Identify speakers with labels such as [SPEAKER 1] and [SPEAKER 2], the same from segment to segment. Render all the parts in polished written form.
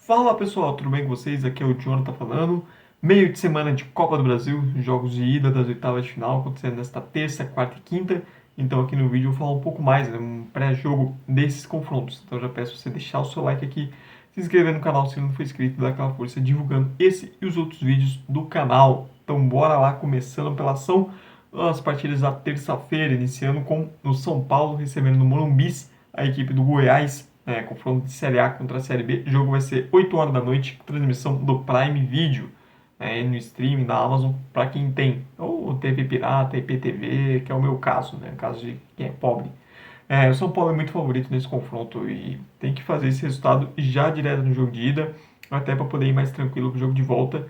[SPEAKER 1] Fala pessoal, tudo bem com vocês? Aqui é o Jonathan falando. Meio de semana de Copa do Brasil, jogos de ida das oitavas de final acontecendo nesta terça, quarta e quinta. Então aqui no vídeo eu vou falar um pouco mais, né, um pré-jogo desses confrontos. Então já peço você deixar o seu like aqui, se inscrever no canal se não for inscrito, dar aquela força divulgando esse e os outros vídeos do canal. Então bora lá, começando pela ação. As partidas da terça-feira, iniciando com o São Paulo recebendo no Morumbi a equipe do Goiás, confronto de Série A contra a Série B. O jogo vai ser 8 horas da noite, transmissão do Prime Video, no streaming da Amazon, para quem tem, ou TV Pirata, IPTV, que é o meu caso, né, no caso de quem é pobre. O São Paulo é muito favorito nesse confronto e tem que fazer esse resultado já direto no jogo de ida, até para poder ir mais tranquilo para o jogo de volta,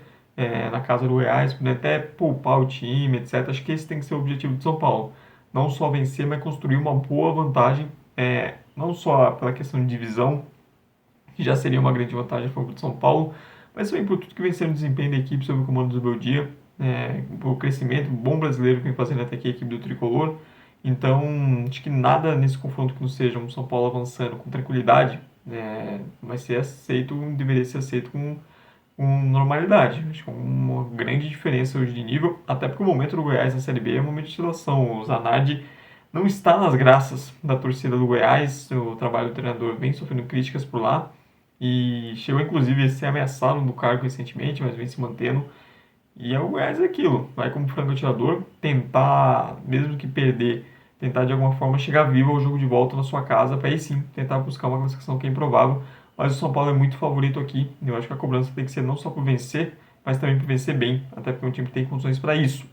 [SPEAKER 1] na casa do Goiás, poder até poupar o time, etc. Acho que esse tem que ser o objetivo do São Paulo. Não só vencer, mas construir uma boa vantagem, não só pela questão de divisão, que já seria uma grande vantagem a favor do São Paulo, mas também por tudo que vem sendo o desempenho da equipe sob o comando do Beldia, o crescimento, bom brasileiro que vem fazendo até aqui a equipe do Tricolor. Então, acho que nada nesse confronto que não seja um São Paulo avançando com tranquilidade vai ser aceito, deveria ser aceito com normalidade. Acho que é uma grande diferença hoje de nível, até porque o momento do Goiás na Série B é um momento de oscilação. O Zanardi não está nas graças da torcida do Goiás, o trabalho do treinador vem sofrendo críticas por lá e chegou inclusive a ser ameaçado no cargo recentemente, mas vem se mantendo. E é o Goiás é aquilo, vai como franco atirador, tentar, mesmo que perder, tentar de alguma forma chegar vivo ao jogo de volta na sua casa, para aí sim tentar buscar uma classificação que é improvável. Mas o São Paulo é muito favorito aqui, eu acho que a cobrança tem que ser não só por vencer, mas também por vencer bem, até porque é um time que tem condições para isso.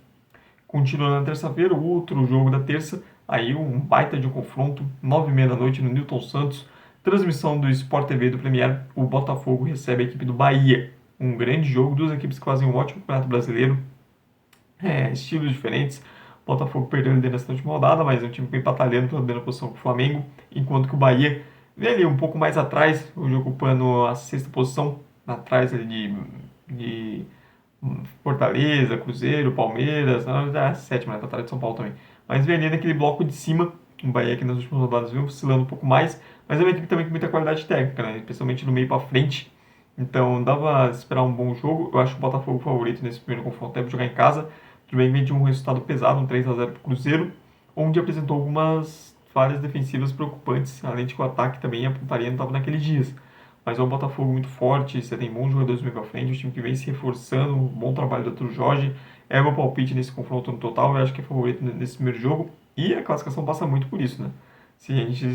[SPEAKER 1] Continuando na terça-feira, o outro jogo da terça, aí um baita de um confronto, 9h30 da noite no Newton Santos, transmissão do Sport TV do Premier, o Botafogo recebe a equipe do Bahia. Um grande jogo, duas equipes que fazem um ótimo campeonato brasileiro, estilos diferentes. O Botafogo perdeu a liderança na última rodada, mas é um time que vem batalhando pela primeira posição com o Flamengo, enquanto que o Bahia vem ali um pouco mais atrás, hoje ocupando a sexta posição, atrás ali de Fortaleza, Cruzeiro, Palmeiras, a sétima, né? Tá atrás de São Paulo também. Mas vem ali naquele bloco de cima, o Bahia que nas últimas rodadas vem oscilando um pouco mais, mas é uma equipe também com muita qualidade técnica, né? Especialmente no meio para frente. Então dava a esperar um bom jogo. Eu acho o Botafogo favorito nesse primeiro confronto, até para jogar em casa. Tudo bem, vem de um resultado pesado, um 3-0 para o Cruzeiro, onde apresentou algumas falhas defensivas preocupantes, além de que o ataque também, a pontaria não estava naqueles dias. Mas é um Botafogo muito forte, você tem bons jogadores no meio pra frente, um time que vem se reforçando, um bom trabalho do Arthur Jorge. É o meu palpite nesse confronto no total, eu acho que é favorito nesse primeiro jogo. E a classificação passa muito por isso, né? Se a gente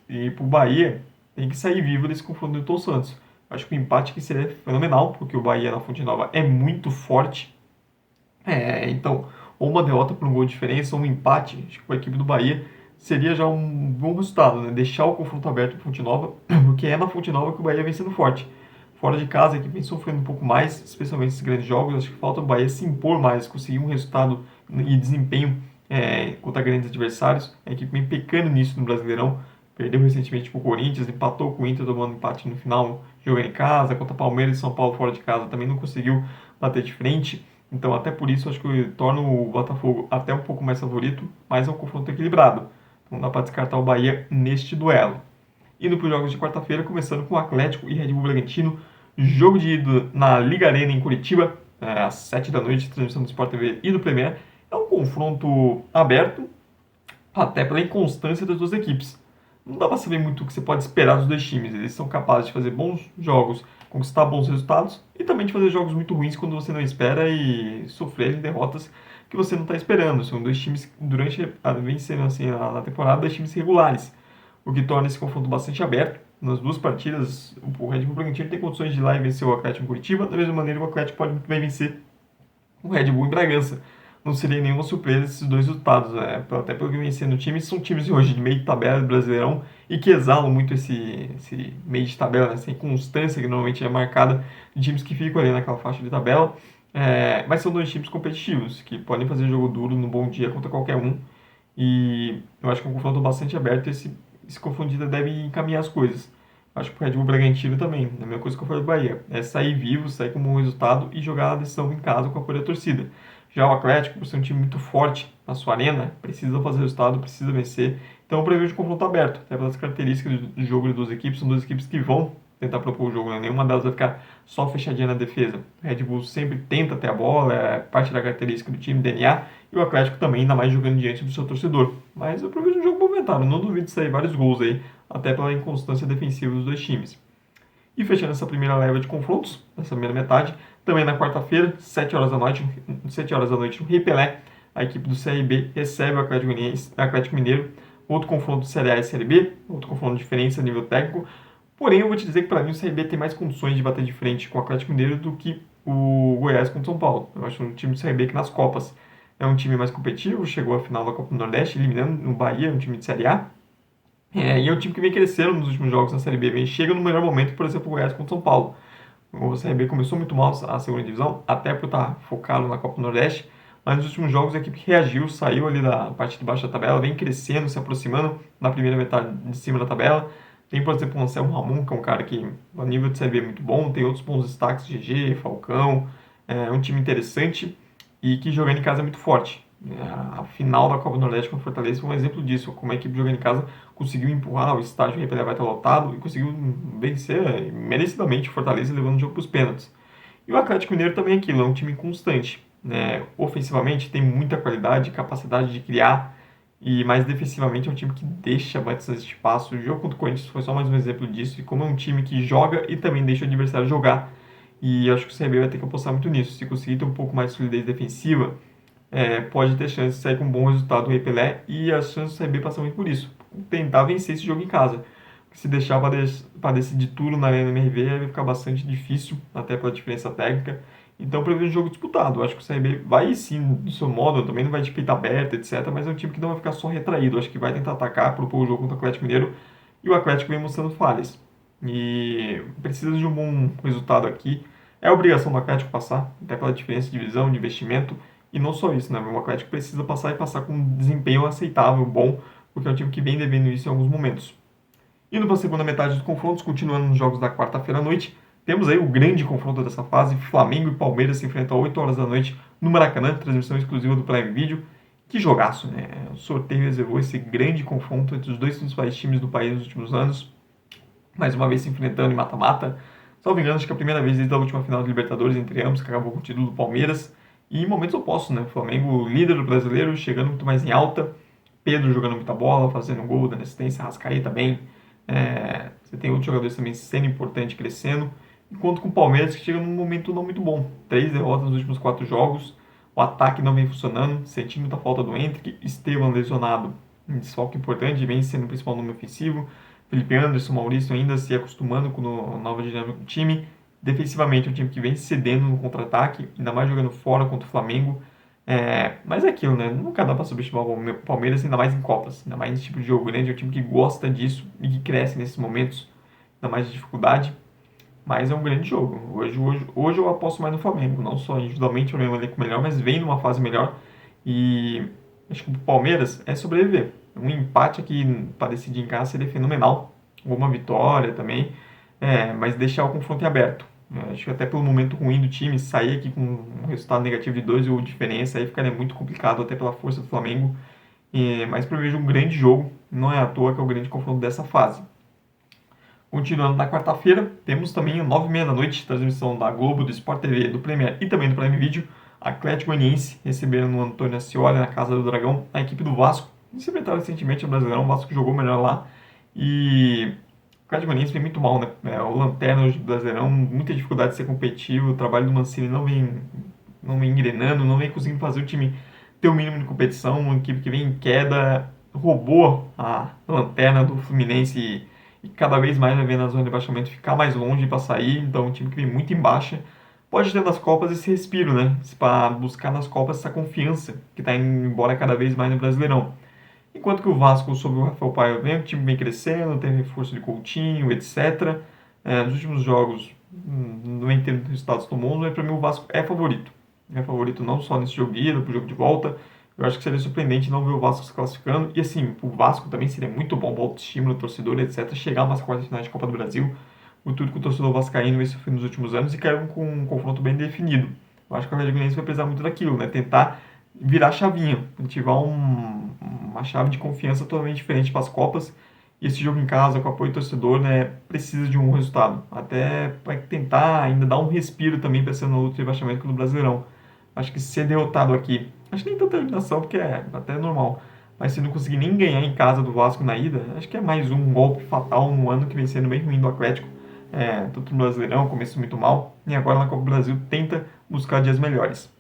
[SPEAKER 1] ir pro Bahia, tem que sair vivo desse confronto do Newton Santos. Acho que o empate aqui seria fenomenal, porque o Bahia na Fonte Nova é muito forte. Então, ou uma derrota por um gol de diferença, ou um empate, acho que para a equipe do Bahia seria já um bom resultado, né? Deixar o confronto aberto para Fonte Nova, porque é na Fonte Nova que o Bahia vem sendo forte. Fora de casa, a equipe vem sofrendo um pouco mais, especialmente esses grandes jogos. Acho que falta o Bahia se impor mais, conseguir um resultado e desempenho contra grandes adversários. A equipe vem pecando nisso no Brasileirão. Perdeu recentemente para o Corinthians, empatou com o Inter, tomando empate no final, jogando em casa. Contra Palmeiras e São Paulo fora de casa também não conseguiu bater de frente. Então, até por isso, acho que torna o Botafogo até um pouco mais favorito, mas é um confronto equilibrado. Então, dá para descartar o Bahia neste duelo. Indo para os jogos de quarta-feira, começando com o Atlético e Red Bull Bragantino. Jogo de ida na Liga Arena em Curitiba, às 7 da noite, transmissão do Sport TV e do Premier. É um confronto aberto, até pela inconstância das duas equipes. Não dá para saber muito o que você pode esperar dos dois times. Eles são capazes de fazer bons jogos, conquistar bons resultados e também de fazer jogos muito ruins quando você não espera e sofrer derrotas que você não está esperando. São dois times durante vem sendo assim na temporada dois times regulares, o que torna esse confronto bastante aberto. Nas duas partidas, o Red Bull Bragantino tem condições de ir lá e vencer o Atlético em Curitiba, da mesma maneira o Atlético pode muito bem vencer o Red Bull em Bragança. Não seria nenhuma surpresa esses dois resultados, né? Até pelo que vem sendo times, são times hoje de meio de tabela do Brasileirão e que exalam muito esse meio de tabela, né? Essa inconstância que normalmente é marcada de times que ficam ali naquela faixa de tabela. Mas são dois times competitivos, que podem fazer jogo duro no bom dia contra qualquer um. E eu acho que é um confronto bastante aberto e esse confronto deve encaminhar as coisas. Acho que o Red Bull Bragantino também, a mesma coisa que eu falei do Bahia, é sair vivo, sair com um bom resultado e jogar a decisão em casa com a apoio da torcida. Já o Atlético, por ser um time muito forte na sua arena, precisa fazer resultado, precisa vencer. Então eu prevejo um confronto aberto, até pelas características do jogo de duas equipes. São duas equipes que vão tentar propor o jogo, né? Nenhuma delas vai ficar só fechadinha na defesa. O Red Bull sempre tenta ter a bola, é parte da característica do time, DNA, e o Atlético também, ainda mais jogando diante do seu torcedor. Mas eu prevejo um jogo movimentado, não duvido de sair vários gols aí, até pela inconstância defensiva dos dois times. E fechando essa primeira leva de confrontos, essa primeira metade, também na quarta-feira, 7 horas da noite, 7 horas da noite no Rei Pelé, a equipe do CRB recebe o Atlético Mineiro, outro confronto de Série A e Série B, outro confronto de diferença a nível técnico. Porém, eu vou te dizer que para mim o CRB tem mais condições de bater de frente com o Atlético Mineiro do que o Goiás contra o São Paulo. Eu acho um time do CRB que nas Copas é um time mais competitivo, chegou à final da Copa do Nordeste, eliminando o Bahia, um time de Série A. E é um time que vem crescendo nos últimos jogos na Série B, chega no melhor momento, por exemplo, o Goiás contra o São Paulo. O CRB começou muito mal a segunda divisão, até por estar focado na Copa do Nordeste, mas nos últimos jogos a equipe reagiu, saiu ali da parte de baixo da tabela, vem crescendo, se aproximando na primeira metade de cima da tabela. Tem, por exemplo, o Anselmo Ramon, que é um cara que, a nível de Série B, é muito bom, tem outros bons destaques, GG, Falcão, é um time interessante e que jogando em casa é muito forte. A final da Copa do Nordeste com o Fortaleza foi um exemplo disso, como a equipe jogando em casa conseguiu empurrar, o estádio Rei Pelé vai estar lotado e conseguiu vencer merecidamente o Fortaleza, levando o jogo para os pênaltis. E o Atlético Mineiro também é aquilo, é um time constante, né? Ofensivamente tem muita qualidade, capacidade de criar, e mais defensivamente é um time que deixa bastante espaço. O jogo contra o Corinthians foi só mais um exemplo disso, e como é um time que joga e também deixa o adversário jogar. E eu acho que o CRB vai ter que apostar muito nisso. Se conseguir ter um pouco mais de solidez defensiva, pode ter chance de sair com um bom resultado do Rei Pelé, e as chances do CRB passam muito por isso. Tentar vencer esse jogo em casa. Se deixar para decidir tudo na Arena MRV, vai ficar bastante difícil, até pela diferença técnica. Então, eu prevejo um jogo disputado. Eu acho que o CRB vai sim, do seu modo, também não vai de peito aberto, etc. Mas é um time que não vai ficar só retraído. Eu acho que vai tentar atacar, propor o jogo contra o Atlético Mineiro. E o Atlético vem mostrando falhas. E precisa de um bom resultado aqui. É obrigação do Atlético passar, até pela diferença de visão, de investimento. E não só isso, né? O Atlético precisa passar e passar com um desempenho aceitável, bom, porque é um time que vem devendo isso em alguns momentos. Indo para a segunda metade dos confrontos, continuando nos jogos da quarta-feira à noite, temos aí o grande confronto dessa fase, Flamengo e Palmeiras se enfrentam às 8 horas da noite no Maracanã, transmissão exclusiva do Prime Video. Que jogaço, né? O sorteio reservou esse grande confronto entre os dois principais times do país nos últimos anos, mais uma vez se enfrentando em mata-mata. Salvo engano, acho que é a primeira vez desde a última final de Libertadores entre ambos, que acabou com o título do Palmeiras. E em momentos opostos, né? O Flamengo, líder do brasileiro, chegando muito mais em alta. Pedro jogando muita bola, fazendo gol, dando assistência, Arrascaeta bem. Você tem outros jogadores também sendo importante, crescendo. Enquanto com o Palmeiras, que chega num momento não muito bom. 3 derrotas nos últimos 4 jogos. O ataque não vem funcionando, sentindo muita falta do Endrick. Esteban lesionado, um desfalque importante, vem sendo o principal número ofensivo. Felipe Anderson, Maurício ainda se acostumando com a nova dinâmica do time. Defensivamente, é um time que vem cedendo no contra-ataque, ainda mais jogando fora contra o Flamengo. Mas é aquilo, né? Nunca dá para subestimar o Palmeiras, ainda mais em Copas, ainda mais nesse tipo de jogo grande. É um time que gosta disso e que cresce nesses momentos, ainda mais de dificuldade. Mas é um grande jogo. Hoje eu aposto mais no Flamengo, não só individualmente, o meu elenco melhor, mas vem numa fase melhor. E acho que o Palmeiras é sobreviver. Um empate aqui para decidir em casa seria fenomenal. Ou uma vitória também, mas deixar o confronto em aberto. Acho que até pelo momento ruim do time, sair aqui com um resultado negativo de 2 ou diferença, aí ficaria muito complicado, até pela força do Flamengo. Mas prevejo um grande jogo, não é à toa que é o grande confronto dessa fase. Continuando na quarta-feira, temos também às 9h30 da noite, transmissão da Globo, do Sport TV, do Premier e também do Prime Video, Atlético Goianiense recebendo no Antônio Ascioli, na Casa do Dragão, a equipe do Vasco. Se enfrentaram recentemente o Brasileirão, o Vasco jogou melhor lá. E o Atlético Goianiense vem muito mal, né? O lanterna do Brasileirão, muita dificuldade de ser competitivo, o trabalho do Mancini não vem engrenando, não vem conseguindo fazer o time ter o mínimo de competição, uma equipe que vem em queda, roubou a lanterna do Fluminense e cada vez mais vai vendo a zona de rebaixamento ficar mais longe para sair, então um time que vem muito em baixa. Pode ter nas Copas esse respiro, né? Para buscar nas Copas essa confiança que está indo embora cada vez mais no Brasileirão. Enquanto que o Vasco, sob o Rafael Paiva, vem, o time vem crescendo, tem reforço de Coutinho, etc. Nos últimos jogos, não vem tendo resultados tão bons, mas para mim o Vasco é favorito. É favorito não só nesse jogo de ida, pro jogo de volta. Eu acho que seria surpreendente não ver o Vasco se classificando. E assim, o Vasco também seria muito bom para o autoestima do torcedor, etc. Chegar a umas quartas finais de Copa do Brasil. O tudo que o torcedor vascaíno vem sofrendo nos últimos anos e caiu com um confronto bem definido. Eu acho que o Atlético Goianiense vai precisar muito daquilo, né? Tentar virar a chavinha, ativar uma chave de confiança totalmente diferente para as Copas E esse jogo em casa, com apoio do torcedor, né, precisa de um bom resultado. Até para tentar ainda dar um respiro também para essa luta de rebaixamento do Brasileirão. Acho que ser derrotado aqui, acho que nem tanta eliminação, porque é até normal. Mas se não conseguir nem ganhar em casa do Vasco na ida, acho que é mais um golpe fatal no ano que vem sendo bem ruim do Atlético. Tanto no Brasileirão, começou muito mal, e agora na Copa do Brasil tenta buscar dias melhores.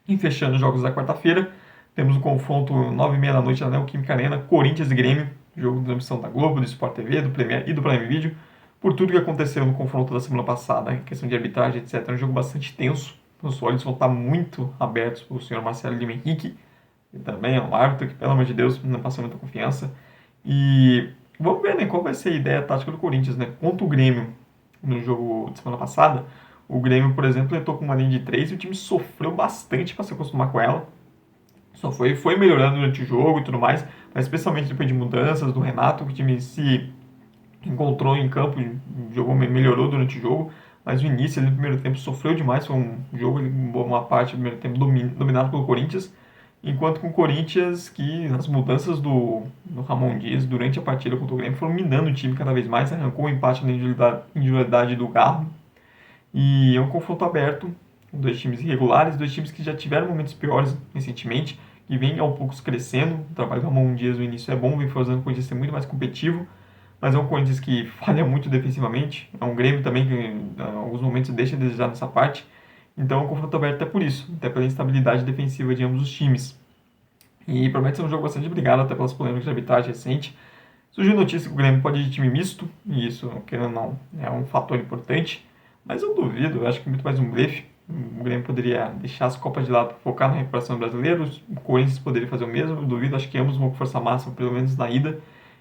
[SPEAKER 1] E fechando os jogos da quarta-feira, temos o confronto 9h30 da noite na Neoquímica Arena, Corinthians e Grêmio, jogo de transmissão da Globo, do Sport TV, do Premier e do Prime Video. Por tudo que aconteceu no confronto da semana passada, questão de arbitragem, etc., é um jogo bastante tenso. Os olhos vão estar muito abertos para o senhor Marcelo Lima Henrique, que também é um árbitro que, pelo amor de Deus, não passa muita confiança. E vamos ver, né, qual vai ser a ideia tática do Corinthians, né? Contra o Grêmio, no jogo de semana passada, o Grêmio, por exemplo, entrou com uma linha de 3 e o time sofreu bastante para se acostumar com ela. Só foi melhorando durante o jogo e tudo mais, mas especialmente depois de mudanças do Renato, que o time se encontrou em campo, jogou, melhorou durante o jogo, mas o início ali no primeiro tempo sofreu demais, foi um jogo, uma parte do primeiro tempo dominado pelo Corinthians, enquanto com o Corinthians, que as mudanças do Ramon Dias durante a partida contra o Grêmio foram minando o time cada vez mais, arrancou o empate na individualidade do Garro, e é um confronto aberto, dois times irregulares, dois times que já tiveram momentos piores recentemente, que vem aos poucos crescendo. O trabalho do Ramon Dias no início é bom, vem fazendo o Corinthians ser muito mais competitivo, mas é um Corinthians que falha muito defensivamente. É um Grêmio também que em alguns momentos deixa a desejar nessa parte. Então é um confronto aberto até por isso, até pela instabilidade defensiva de ambos os times. E promete ser um jogo bastante brigado, até pelas polêmicas de arbitragem recente. Surgiu notícia que o Grêmio pode ir de time misto, e isso, querendo ou não, é um fator importante. Mas eu duvido, eu acho que é muito mais um blefe. O Grêmio poderia deixar as Copas de lado, focar na recuperação brasileira, o Corinthians poderia fazer o mesmo, eu duvido, acho que ambos vão com força máxima, pelo menos na ida,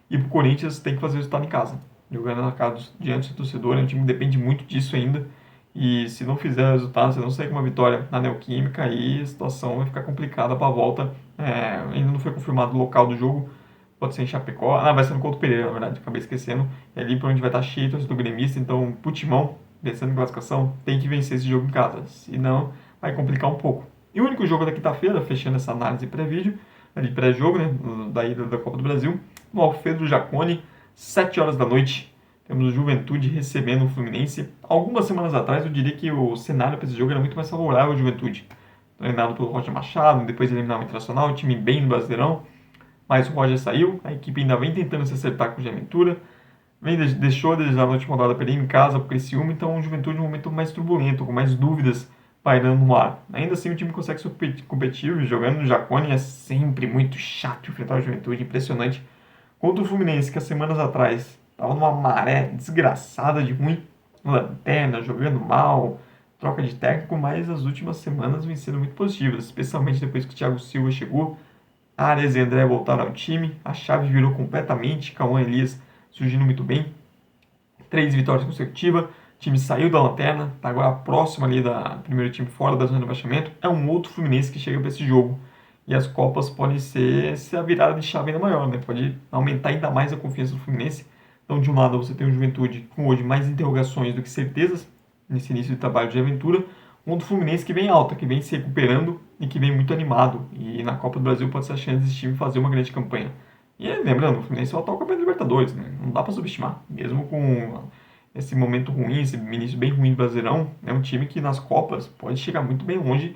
[SPEAKER 1] e o Corinthians tem que fazer o resultado em casa. Jogando na casa diante do torcedor, é um time que depende muito disso ainda, e se não fizer o resultado, se não sair com uma vitória na Neoquímica, aí a situação vai ficar complicada para a volta. Ainda não foi confirmado o local do jogo, pode ser em Chapecó, vai ser no Couto Pereira, na verdade, acabei esquecendo, é ali para onde vai estar cheio do gremista, então, pro Timão, pensando em classificação, tem que vencer esse jogo em casa, senão vai complicar um pouco. E o único jogo da quinta-feira, fechando essa análise pré-vídeo, ali pré-jogo, né, da ida da Copa do Brasil, no Alfredo Jaconi, 7 horas da noite, temos o Juventude recebendo o Fluminense. Algumas semanas atrás eu diria que o cenário para esse jogo era muito mais favorável ao Juventude, treinado pelo Roger Machado, depois de eliminar o Internacional, o time bem no Brasileirão, mas o Roger saiu, a equipe ainda vem tentando se acertar com o Ventura, deixou a desejar na última rodada perder em casa por esse Criciúma, então o Juventude é um momento mais turbulento, com mais dúvidas pairando no ar. Ainda assim o time consegue ser competitivo, jogando no Jacone é sempre muito chato enfrentar o Juventude, impressionante. Contra o Fluminense, que há semanas atrás estava numa maré desgraçada de ruim, lanterna, jogando mal, troca de técnico, mas as últimas semanas vêm sendo muito positivas, especialmente depois que o Thiago Silva chegou, Ares e André voltaram ao time, a chave virou completamente, Cauã e Elias surgindo muito bem. 3 vitórias consecutivas, o time saiu da lanterna, está agora próximo ali da primeiro time fora da zona de rebaixamento. É um outro Fluminense que chega para esse jogo. E as Copas podem ser a virada de chave ainda maior, né? Pode aumentar ainda mais a confiança do Fluminense. Então, de um lado, você tem o Juventude com hoje mais interrogações do que certezas nesse início de trabalho de aventura. Um do Fluminense que vem alta, que vem se recuperando e que vem muito animado. E na Copa do Brasil pode ser a chance desse time fazer uma grande campanha. E lembrando, o Fluminense é o atual campeão da Libertadores, né? Não dá para subestimar. Mesmo com esse momento ruim, esse início bem ruim do Brasileirão, é um time que nas Copas pode chegar muito bem longe.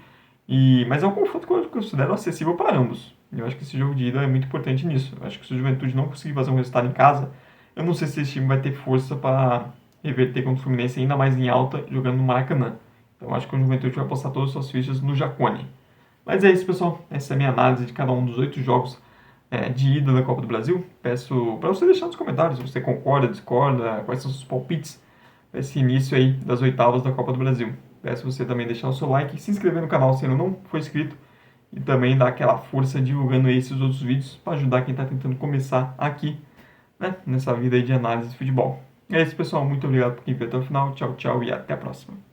[SPEAKER 1] Mas é um confronto que eu considero acessível para ambos. Eu acho que esse jogo de ida é muito importante nisso. Eu acho que se o Juventude não conseguir fazer um resultado em casa, eu não sei se esse time vai ter força para reverter contra o Fluminense ainda mais em alta, jogando no Maracanã. Então eu acho que o Juventude vai postar todas as suas fichas no Jacone. Mas é isso, pessoal. Essa é a minha análise de cada um dos 8 jogos de ida da Copa do Brasil. Peço para você deixar nos comentários se você concorda, discorda, quais são os seus palpites para esse início aí das oitavas da Copa do Brasil. Peço você também deixar o seu like, se inscrever no canal se ainda não for inscrito e também dar aquela força divulgando esses outros vídeos para ajudar quem está tentando começar aqui, né, nessa vida aí de análise de futebol. É isso, pessoal. Muito obrigado por quem viu até o final. Tchau, tchau e até a próxima.